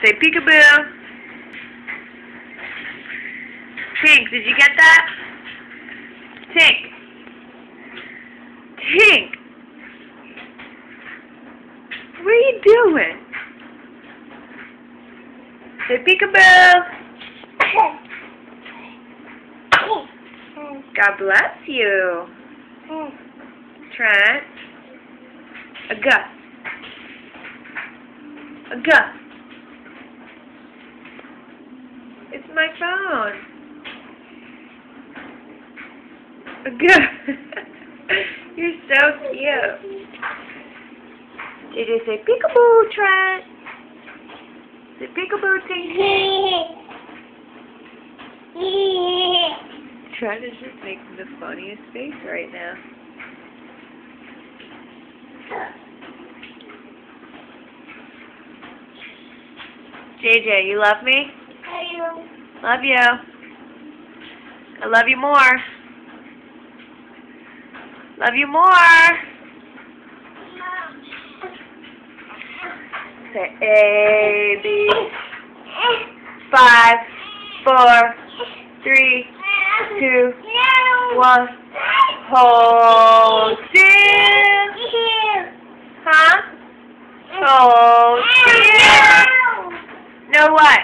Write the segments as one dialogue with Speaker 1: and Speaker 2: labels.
Speaker 1: Say peekaboo. Tink, did you get that? Tink. Tink. What are you doing? Say peekaboo. God bless you. Trent. Gus. Gus. It's my phone. Gus. You're so cute. Did you say peekaboo, Trent? Say peekaboo, Tinky. Trent is just making the funniest face right now. JJ, you love me?
Speaker 2: I do.
Speaker 1: Love you. I love you more. Love you more. Say A, B. 5, 4, 3, 2, 1. Hold still. Huh? Hold still. No what?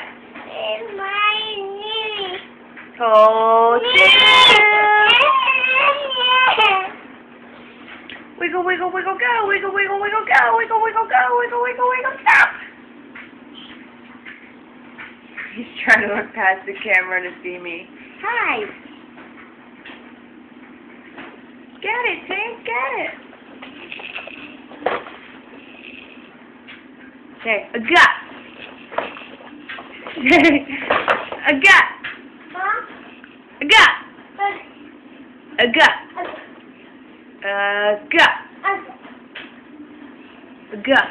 Speaker 1: Hold still. Wiggle, wiggle, wiggle, go. Wiggle, wiggle, wiggle, go. Wiggle, wiggle, go. Wiggle, wiggle, wiggle, go. He's trying to look past the camera to see me. Hi. Get it, Tink. Get it. Say, a gut. A gut. A gut. A gut. A gut. A gut.